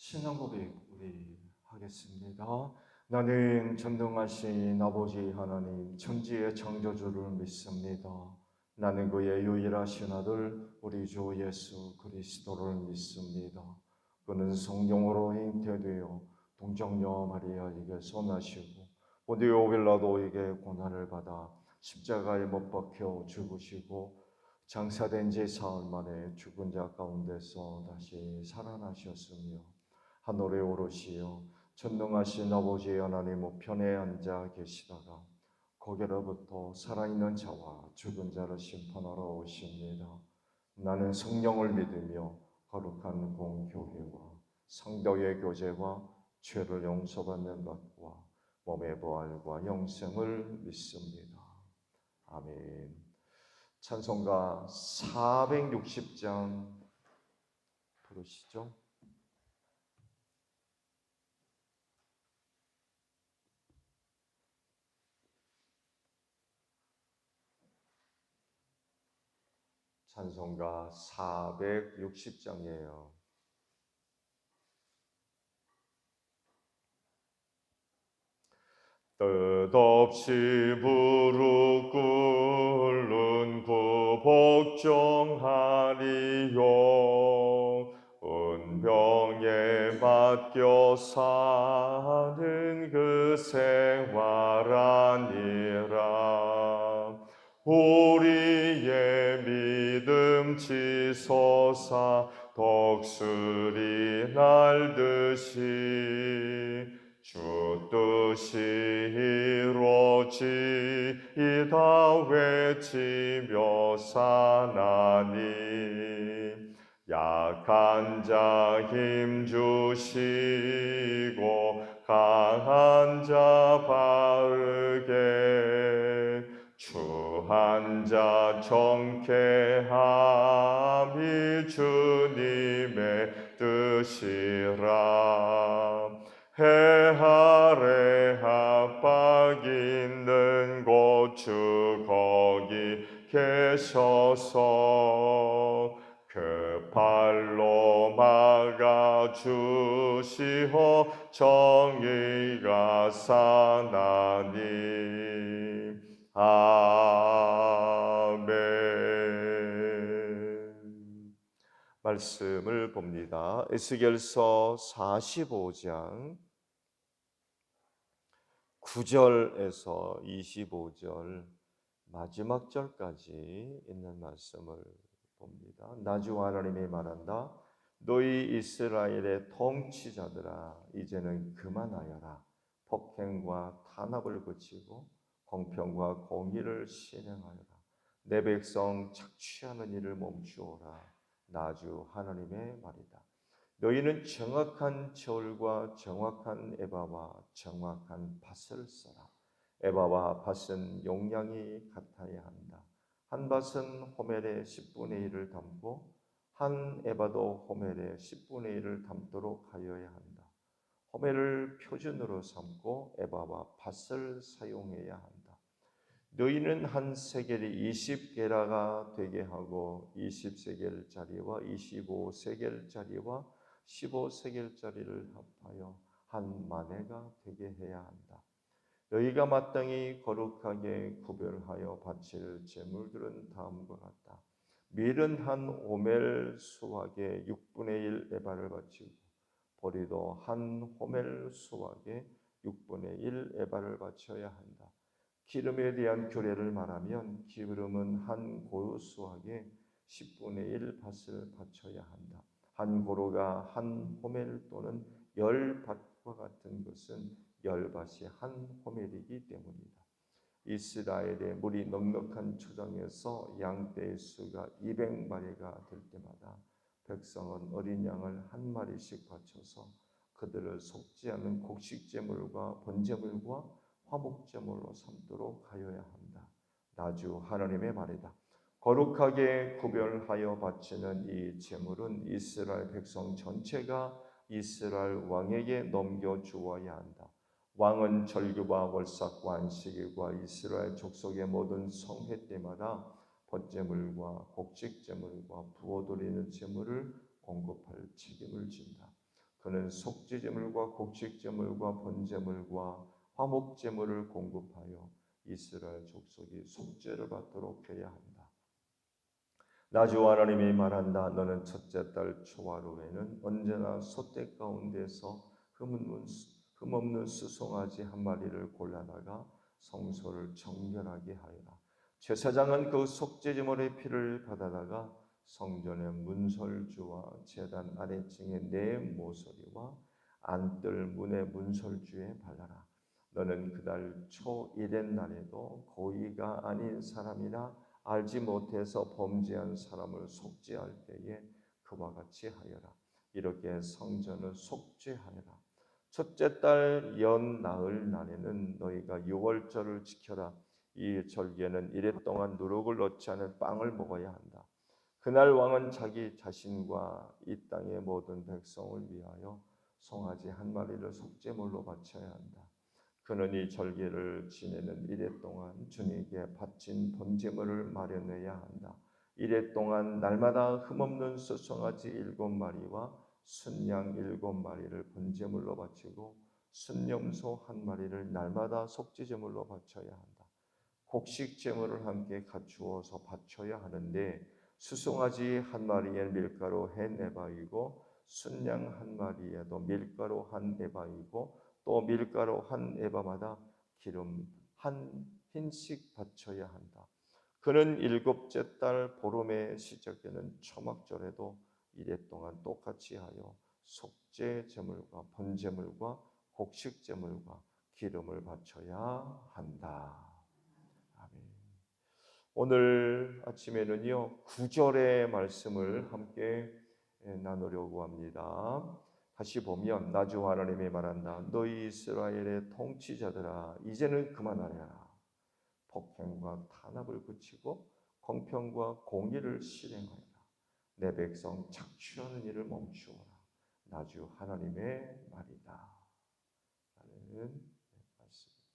신앙 고백 우리 하겠습니다. 나는 전능하신 아버지 하나님 천지의 창조주를 믿습니다. 나는 그의 유일하신 아들 우리 주 예수 그리스도를 믿습니다. 그는 성령으로 잉태되어 동정녀 마리아에게서 나시고 본디오 빌라도에게 고난을 받아 십자가에 못 박혀 죽으시고 장사된 지 사흘 만에 죽은 자 가운데서 다시 살아나셨으며 하늘에 오르시어 전능하신 아버지 하나님 우편에 앉아 계시다가 거기로부터 살아있는 자와 죽은 자를 심판하러 오십니다. 나는 성령을 믿으며 거룩한 공교회와 성도의 교제와 죄를 용서받는 것과 몸의 부활과 영생을 믿습니다. 아멘. 찬송가 460장 부르시죠. 찬송가 460장이에요. 뜻없이 무릎 꿇는 구 복종하리요. 은병에 맡겨 사는 그 생활 아니라 우리의 믿음 치솟아 덕술이 날듯이 주 뜻이 이루어지이다 외치며 사나니 약한 자 힘 주시고 강한 자 바르게 추한 자 정케함이 주님의 뜻이라. 해 아래 압박 있는 곳 주 거기 계셔서 그 팔로 막아주시어 정의가 사나니. 아멘. 말씀을 봅니다. 에스겔서 45장 9절에서 25절 마지막 절까지 있는 말씀을 봅니다. 나주 하나님이 말한다. 너희 이스라엘의 통치자들아 이제는 그만하여라. 폭행과 탄압을 그치고 공평과 공의를 실행하여라. 내 백성 착취하는 일을 멈추어라. 나주 하나님의 말이다. 너희는 정확한 저울과 정확한 에바와 정확한 밭을 써라. 에바와 밭은 용량이 같아야 한다. 한 밭은 호멜의 10분의 1을 담고 한 에바도 호멜의 10분의 1을 담도록 하여야 한다. 호멜을 표준으로 삼고 에바와 밭을 사용해야 한다. 너희는 한 세겔이 20게라가 되게 하고 20세겔짜리와 25세겔짜리와 15세겔짜리를 합하여 한 마네가 되게 해야 한다. 너희가 마땅히 거룩하게 구별하여 바칠 제물들은 다음과 같다. 밀은 한 오멜 수확의 6분의 1 에바를 바치고 보리도 한 호멜 수확의 6분의 1 에바를 바쳐야 한다. 기름에 대한 규례를 말하면 기름은 한 고루 수확의 10분의 1 밭을 바쳐야 한다. 한 고루가 한 호멜 또는 10밭과 같은 것은 10밭이 한 호멜이기 때문이다. 이스라엘의 물이 넉넉한 초장에서 양떼의 수가 200마리가 될 때마다 백성은 어린 양을 한 마리씩 바쳐서 그들을 속지 않는 곡식제물과 번제물과 화목제물로 삼도록 하여야 한다. 나주 하나님의 말이다. 거룩하게 구별하여 바치는 이 제물은 이스라엘 백성 전체가 이스라엘 왕에게 넘겨주어야 한다. 왕은 절규와 월삭과 안식일과 이스라엘 족속의 모든 성회 때마다 번제물과 곡식제물과 부어드리는 제물을 공급할 책임을 진다. 그는 속죄제물과 곡식제물과 번제물과 화목제물을 공급하여 이스라엘 족속이 속죄를 받도록 해야 한다. 나 주 하나님이 말한다. 너는 첫째 달 초하루에는 언제나 소떼 가운데서 흠없는 수송아지 한 마리를 골라다가 성소를 정결하게 하여라. 제사장은 그 속죄제물의 피를 받아다가 성전의 문설주와 제단 아래층의 네 모서리와 안뜰 문의 문설주에 발라라. 너는 그달 초1의 날에도 고의가 아닌 사람이나 알지 못해서 범죄한 사람을 속죄할 때에 그와 같이 하여라. 이렇게 성전을 속죄하여라. 첫째 달 연 나흘 날에는 너희가 유월절을 지켜라. 이 절기에는 이래 동안 누룩을 넣지 않은 빵을 먹어야 한다. 그날 왕은 자기 자신과 이 땅의 모든 백성을 위하여 송아지 한 마리를 속죄물로 바쳐야 한다. 그는 이 절기를 지내는 이래 동안 주님께 바친 번제물을 마련해야 한다. 이래 동안 날마다 흠없는 수송아지 7마리와 순양 7마리를 번제물로 바치고 순염소 1마리를 날마다 속죄제물로 바쳐야 한다. 곡식 제물을 함께 갖추어서 바쳐야 하는데 수송아지 1마리에 밀가루 1에바이고 순양 1마리에도 밀가루 1에바이고 또 밀가루 1에바마다 기름 1흰씩 바쳐야 한다. 그는 7째 달 보름에 시작되는 초막절에도 이래 동안 똑같이 하여 속죄 제물과 번제물과 곡식 제물과 기름을 바쳐야 한다. 아멘. 오늘 아침에는요 9절의 말씀을 함께 나누려고 합니다. 다시 보면 나 주 하나님이 말한다. 너희 이스라엘의 통치자들아 이제는 그만하라. 폭행과 탄압을 그치고 공평과 공의를 실행하여라. 내 백성 착취하는 일을 멈추어라. 나 주 하나님의 말이다. 라는 말씀입니다.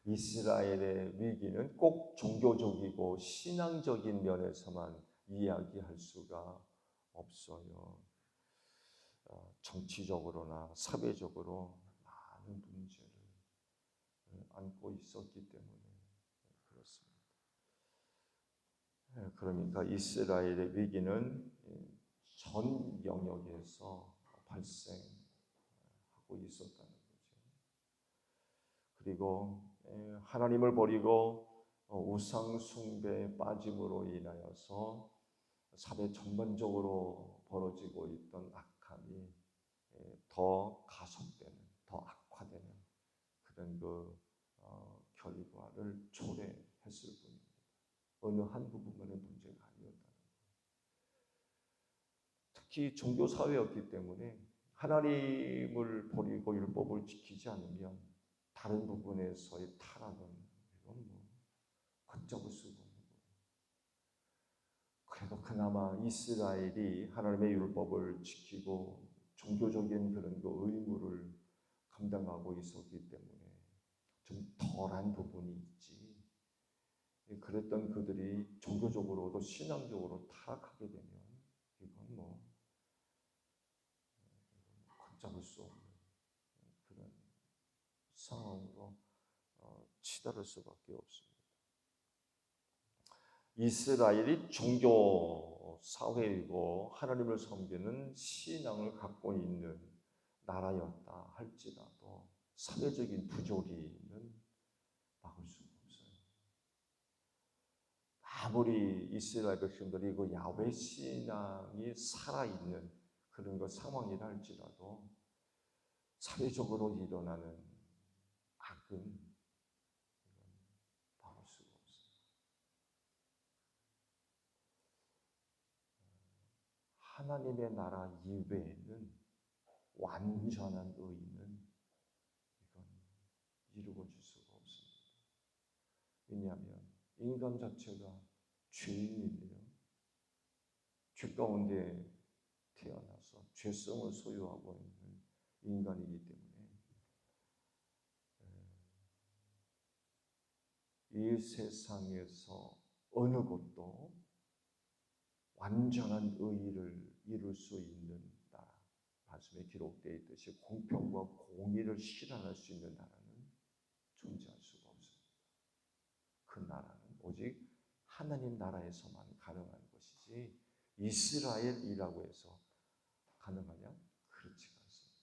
이스라엘의 위기는 꼭 종교적이고 신앙적인 면에서만 이야기할 수가 없어요. 정치적으로나 사회적으로 많은 문제를 안고 있었기 때문에 그렇습니다. 그러니까 이스라엘의 위기는 전 영역에서 발생하고 있었다는 거죠. 그리고 하나님을 버리고 우상 숭배에 빠짐으로 인하여서 사회 전반적으로 벌어지고 있던 악함이 더 가속되는, 더 악화되는 그런 결과를 초래했을 뿐입니다. 어느 한 부분만의 문제가 아니었다는 거예요. 특히 종교 사회였기 때문에 하나님을 버리고 율법을 지키지 않으면 다른 부분에서의 타락은 이건 걷잡을 수가 없는 거예요. 그래도 그나마 이스라엘이 하나님의 율법을 지키고 종교적인 그런 의무를 감당하고 있었기 때문에 좀 덜한 부분이 있지. 그랬던 그들이 종교적으로도 신앙적으로 타락하게 되면 이건 걷잡을 수 없는 그런 상황으로 치달을 수밖에 없습니다. 이스라엘이 종교 사회이고 하나님을 섬기는 신앙을 갖고 있는 나라였다 할지라도 사회적인 부조리는 막을 수가 없어요. 아무리 이스라엘 백성들이 그 야훼 신앙이 살아있는 그런 상황이라 할지라도 사회적으로 일어나는 악은 막을 수가 없어요. 하나님의 나라 이외에는 완전한 의는 이건 이루어질 수가 없습니다. 왜냐하면 인간 자체가 죄인이에요. 죄 가운데 태어나서 죄성을 소유하고 있는 인간이기 때문에 이 세상에서 어느 곳도 완전한 의의를 이룰 수 있는 나라, 말씀에 기록되어 있듯이 공평과 공의를 실현할 수 있는 나라는 존재할 수가 없습니다. 그 나라는 오직 하나님 나라에서만 가능한 것이지 이스라엘이라고 해서 가능하냐? 그렇지 않습니다.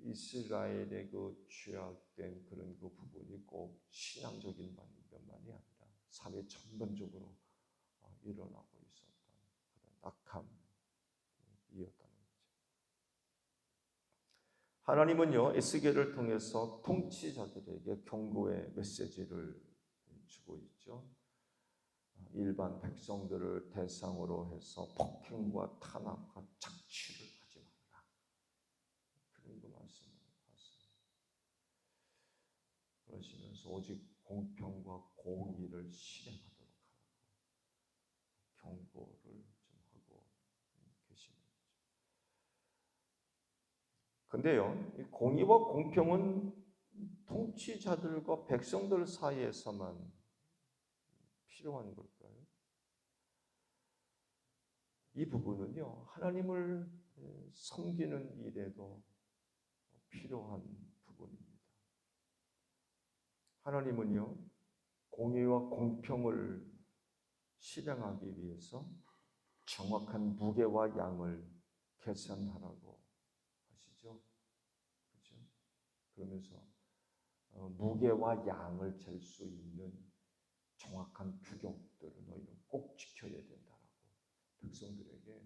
이스라엘의 그 죄악된 그런 그 부분이 꼭 신앙적인 면만이 아니라 사회 전반적으로 일어나고 있었던 그런 악함이었다는 거죠. 하나님은요, 에스겔을 통해서 통치자들에게 경고의 메시지를 주고 있죠. 일반 백성들을 대상으로 해서 폭행과 탄압과 착취를 하지 말라. 그런 그 말씀을 하셨습니다. 그러시면서 오직 공평과 공의를 실행하도록 하라고 경고를 좀 하고 계십니다. 근데요, 이 공의와 공평은 통치자들과 백성들 사이에서만 필요한 걸까요? 이 부분은요, 하나님을 섬기는 일에도 필요한 부분입니다. 하나님은요, 공의와 공평을 실행하기 위해서 정확한 무게와 양을 계산하라고 하시죠. 그렇죠? 그러면서 무게와 양을 잴 수 있는 정확한 규격들을 너희는 꼭 지켜야 된다라고 백성들에게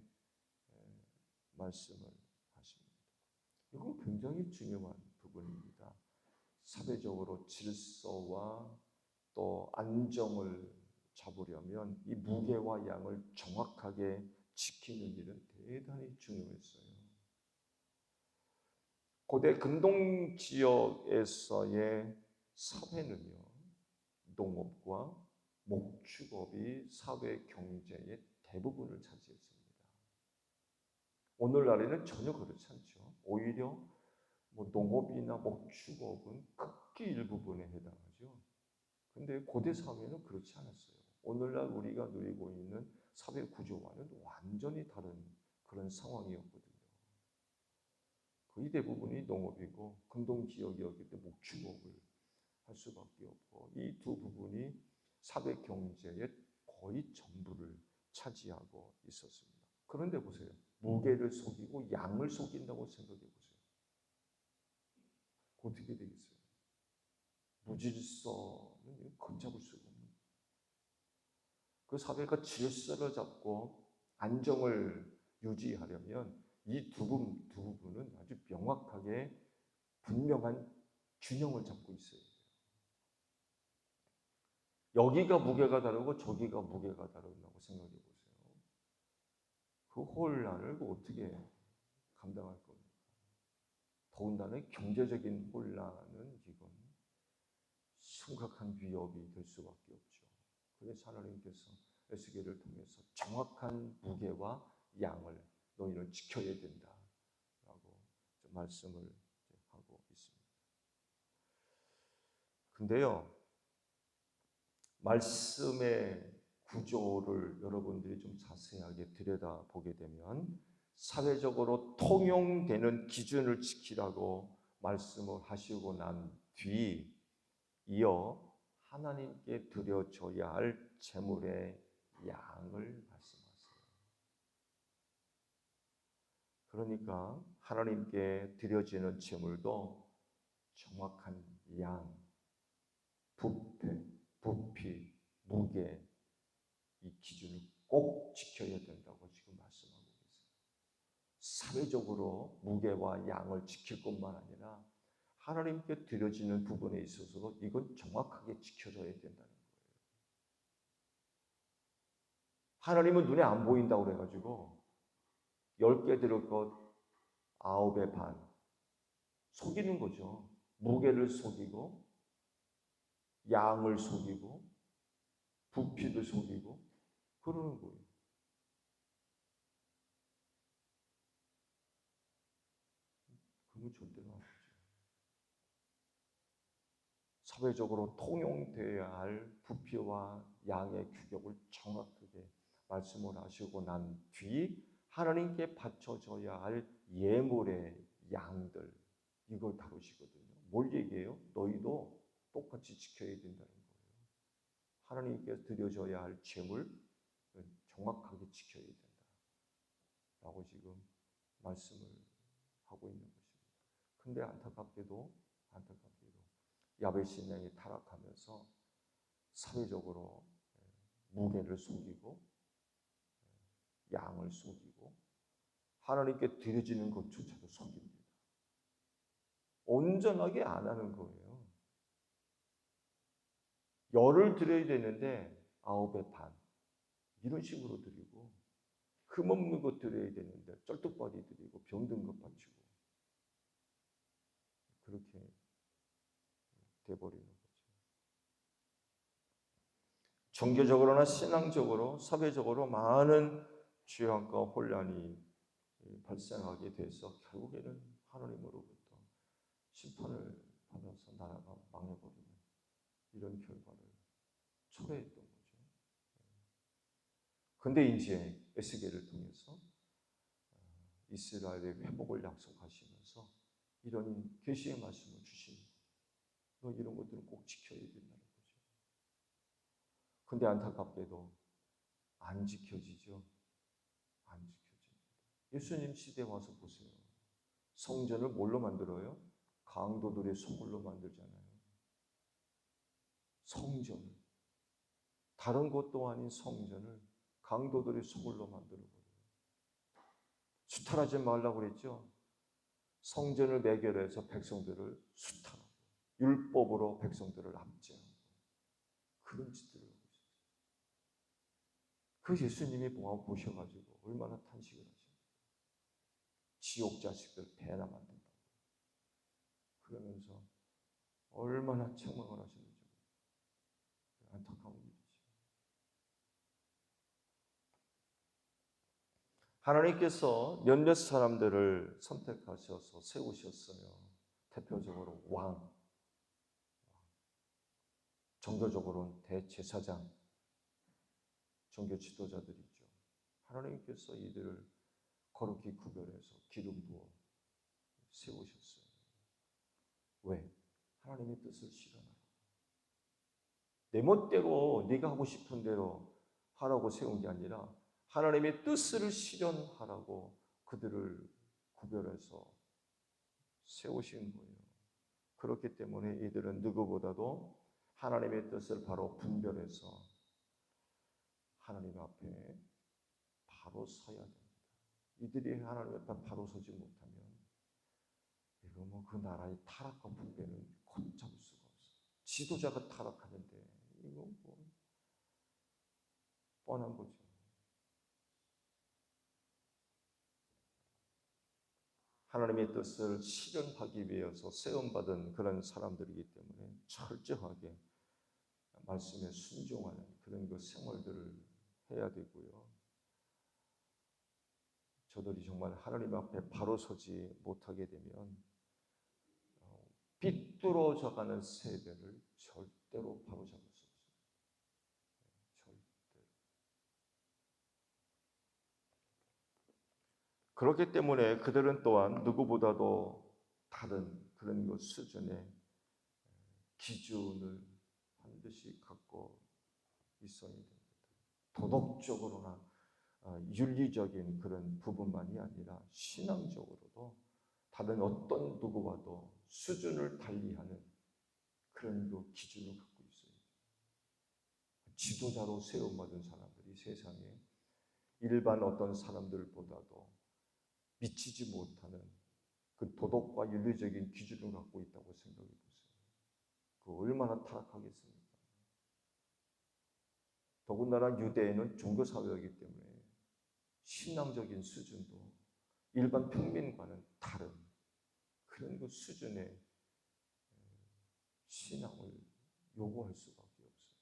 말씀을 하십니다. 이건 굉장히 중요한 부분입니다. 사회적으로 질서와 또 안정을 잡으려면 이 무게와 양을 정확하게 지키는 일은 대단히 중요했어요. 고대 근동 지역에서의 사회는요, 농업과 목축업이 사회 경제의 대부분을 차지했습니다. 오늘날에는 전혀 그렇지 않죠. 오히려 농업이나 목축업은 극히 일부분에 해당하죠. 근데 고대 사회는 그렇지 않았어요. 오늘날 우리가 누리고 있는 사회 구조와는 완전히 다른 그런 상황이었거든요. 거의 대부분이 농업이고 근동 지역이었기 때문에 목축업을 할 수밖에 없고 이 두 부분이 사회 경제의 거의 전부를 차지하고 있었습니다. 그런데 보세요. 무게를 속이고 양을 속인다고 생각해 보세요. 어떻게 되겠어요? 무질서는 걷잡을 수가 없는 거예요. 그 사회가 질서를 잡고 안정을 유지하려면 이 두 부분은 아주 명확하게 분명한 균형을 잡고 있어야 돼요. 여기가 무게가 다르고 저기가 무게가 다르다고 생각해 보세요. 그 혼란을 어떻게 감당할 겁니까? 더군다나 경제적인 혼란은 이건 심각한 위협이 될 수밖에 없죠. 그래서 하나님께서 에스겔을 통해서 정확한 무게와 양을 너희는 지켜야 된다라고 말씀을 하고 있습니다. 근데요, 말씀의 구조를 여러분들이 좀 자세하게 들여다보게 되면 사회적으로 통용되는 기준을 지키라고 말씀을 하시고 난 뒤 이어 하나님께 드려져야 할 제물의 양을 말씀하세요. 그러니까 하나님께 드려지는 제물도 정확한 양, 부패, 부피, 무게 이 기준을 꼭 지켜야 된다고 지금 말씀하고 계세요. 사회적으로 무게와 양을 지킬 것만 아니라 하나님께 드려지는 부분에 있어서도 이건 정확하게 지켜져야 된다는 거예요. 하나님은 눈에 안 보인다고 그래가지고 10개 드릴 것 9의 반 속이는 거죠. 무게를 속이고 양을 속이고 부피를 속이고 그러는 거예요. 그건 절대로 안 되죠. 사회적으로 통용되어야 할 부피와 양의 규격을 정확하게 말씀을 하시고 난 뒤 하나님께 바쳐져야 할 예물의 양들, 이걸 다루시거든요. 뭘 얘기해요? 너희도 똑같이 지켜야 된다는 거예요. 하나님께 드려져야 할 제물 정확하게 지켜야 된다 라고 지금 말씀을 하고 있는 것입니다. 근데 안타깝게도 야벳 신앙이 타락하면서 사회적으로 무게를 속이고 양을 속이고 하나님께 드려지는 것조차도 속입니다. 온전하게 안 하는 거예요. 열을 드려야 되는데 9의 반 이런 식으로 드리고, 흠없는 것 드려야 되는데 쩔뚝바디 드리고 병든 것 바치고 그렇게 돼버리는 거죠. 종교적으로나 신앙적으로, 사회적으로 많은 죄악과 혼란이 발생하게 돼서 결국에는 하나님으로부터 심판을 받아서 나라가 망해버리는 이런 결과를 초래했던 거죠. 근데 이제 에스겔을 통해서 이스라엘의 회복을 약속하시면서 이런 계시의 말씀을 주십니다. 너 이런 것들은 꼭 지켜야 된다는 거죠. 근데 안타깝게도 안 지켜지죠. 안 지켜집니다. 예수님 시대에 와서 보세요. 성전을 뭘로 만들어요? 강도들의 소굴로 만들잖아요. 성전을. 다른 것도 아닌 성전을 강도들의 소굴로 만들어버려요. 수탈하지 말라고 그랬죠? 성전을 매결해서 백성들을 수탈하고 율법으로 백성들을 압제하고 그런 짓들을 하고 있었어요. 그 예수님이 보셔가지고 얼마나 탄식을 하십니까? 지옥 자식들 배나 만든다고. 그러면서 얼마나 책망을 하시는지 안타까운 일이죠. 하나님께서 몇몇 사람들을 선택하셔서 세우셨어요. 대표적으로 왕, 종교적으로는 대제사장, 종교 지도자들이죠. 하나님께서 이들을 거룩히 구별해서 기름 부어 세우셨어요. 왜? 하나님의 뜻을 실현하라고. 내 멋대로 네가 하고 싶은 대로 하라고 세운 게 아니라 하나님의 뜻을 실현하라고 그들을 구별해서 세우신 거예요. 그렇기 때문에 이들은 누구보다도 하나님의 뜻을 바로 분별해서 하나님 앞에 바로 서야 됩니다. 이들이 하나님 앞에 바로 서지 못하면 이거 뭐 그 나라의 타락과 분배는 걷잡을 수가 없어요. 지도자가 타락하는데 이거 뭐 뻔한 거죠. 하나님의 뜻을 실현하기 위해서 세움받은 그런 사람들이기 때문에 철저하게 말씀에 순종하는 그런 그 생활들을 해야 되고요. 저들이 정말 하나님 앞에 바로 서지 못하게 되면 삐뚤어져가는 세대를 절대로 바로잡을 수 없습니다. 절대로. 그렇기 때문에 그들은 또한 누구보다도 다른 그런 것 수준의 기준을 반드시 갖고 있어야 됩니다. 도덕적으로나 윤리적인 그런 부분만이 아니라 신앙적으로도 다른 어떤 누구와도 수준을 달리하는 그런 그 기준을 갖고 있어요. 지도자로 세움받은 사람들이 세상에 일반 어떤 사람들보다도 미치지 못하는 그 도덕과 윤리적인 기준을 갖고 있다고 생각해 보세요. 그 얼마나 타락하겠습니까? 더군다나 유대인은 종교사회이기 때문에 신앙적인 수준도 일반 평민과는 다른 그런 그 수준의 신앙을 요구할 수밖에 없어요.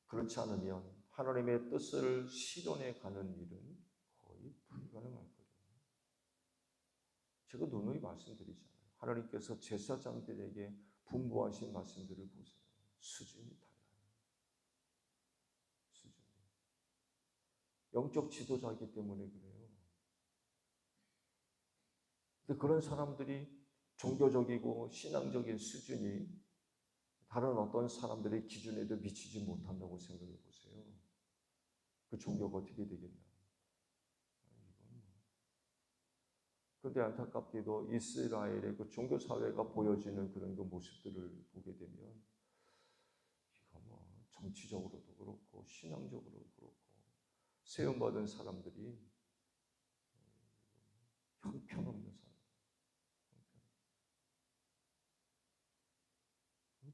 그렇지 않으면 하나님의 뜻을 실현해 가는 일은 거의 불가능할 거예요. 제가 누누이 말씀드리잖아요. 하나님께서 제사장들에게 분부하신 말씀들을 보세요. 수준이 달라요. 영적 지도자이기 때문에 그래요. 근데 그런 사람들이 종교적이고 신앙적인 수준이 다른 어떤 사람들의 기준에도 미치지 못한다고 생각해 보세요. 그 종교가 어떻게 되겠나? 그런데 안타깝게도 이스라엘의 그 종교 사회가 보여지는 그런 그 모습들을 보게 되면 이거 뭐 정치적으로도 그렇고 신앙적으로도 그렇고 세움받은 사람들이 형편없는 사람,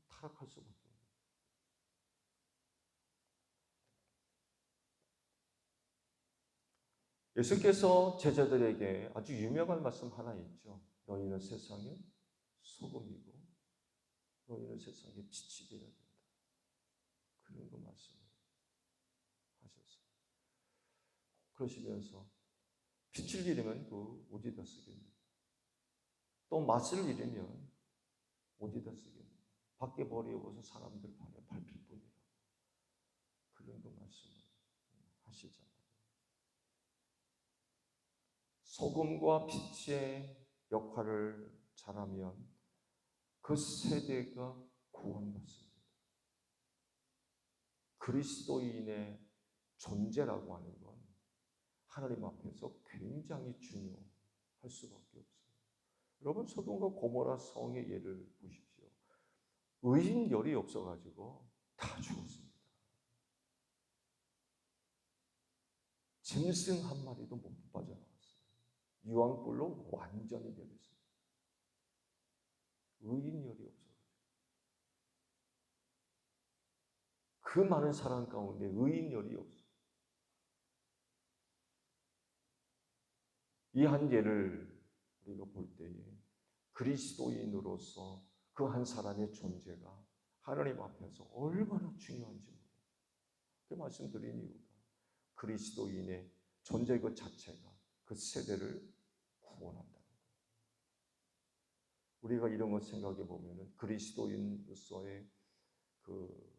타락할 수밖에 없는. 예수께서 제자들에게 아주 유명한 말씀 하나 있죠. 너희는 세상의 소금이고 너희는 세상의 빛이 되어야 된다. 그런 그 말씀을 하셨어요. 그러시면서 빛을 잃으면 그 어디다 쓰겠느냐. 또 맛을 잃으면 어디다 쓰겠느냐. 밖에 버리고서 사람들 발에 밟힐 뿐이라. 그런 그 말씀을 하시잖아요. 소금과 빛의 역할을 잘하면 그 세대가 구원받습니다. 그리스도인의 존재라고 하는 건 하나님 앞에서 굉장히 중요할 수밖에 없어요. 여러분 소돔과 고모라 성의 예를 보십시오. 의인열이 없어가지고 다 죽었습니다. 짐승 한 마리도 못 빠져나왔어요. 유황불로 완전히 변했습니다. 의인열이 없어가지고 그 많은 사람 가운데 의인열이 없어요. 이 한 예를 우리가 볼 때에 그리스도인으로서 그 한 사람의 존재가 하나님 앞에서 얼마나 중요한지 그 말씀드린 이유가 그리스도인의 존재 그 자체가 그 세대를 구원한다는 거예요. 우리가 이런 걸 생각해 보면은 그리스도인으로서의 그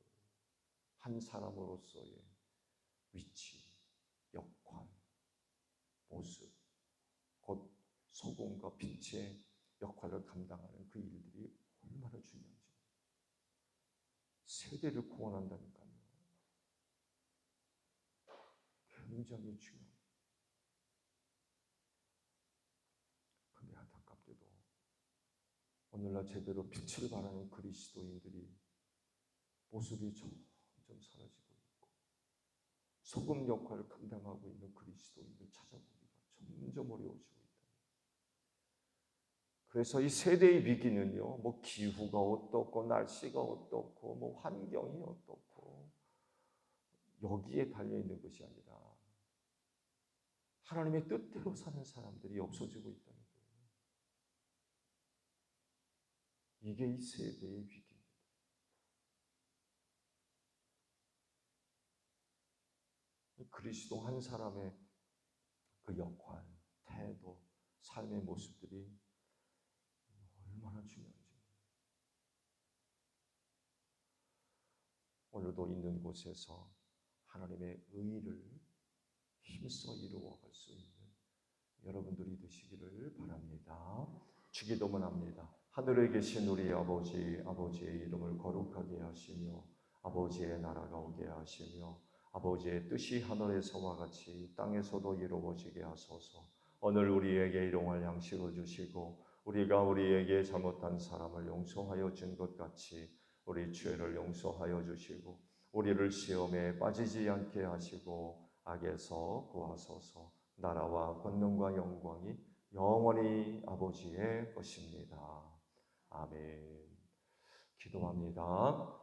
한 사람으로서의 위치, 역할, 모습, 곧 소금과 빛의 역할을 감당하는 그 일들이 얼마나 중요한지. 세대를 구원한다니까요. 굉장히 중요합니다. 그런데 안타깝게도 오늘날 제대로 빛을 발하는 그리스도인들이 모습이 점점 사라지고 있고 소금 역할을 감당하고 있는 그리스도인들 찾아보기가 점점 어려워지고 있다. 그래서 이 세대의 위기는요, 뭐 기후가 어떻고 날씨가 어떻고 뭐 환경이 어떻고 여기에 달려 있는 것이 아니라 하나님의 뜻대로 사는 사람들이 없어지고 있다는 거예요. 이게 이 세대의 위기입니다. 그리스도 한 사람의 그 역할, 태도, 삶의 모습들이 얼마나 중요한지. 오늘도 있는 곳에서 하나님의 의를 힘써 이루어갈 수 있는 여러분들이 되시기를 바랍니다. 주기도문 합니다. 하늘에 계신 우리 아버지, 아버지의 이름을 거룩하게 하시며 아버지의 나라가 오게 하시며 아버지의 뜻이 하늘에서와 같이 땅에서도 이루어지게 하소서. 오늘 우리에게 일용할 양식을 주시고 우리가 우리에게 잘못한 사람을 용서하여 준 것 같이 우리 죄를 용서하여 주시고 우리를 시험에 빠지지 않게 하시고 악에서 구하소서. 나라와 권능과 영광이 영원히 아버지의 것입니다. 아멘. 기도합니다.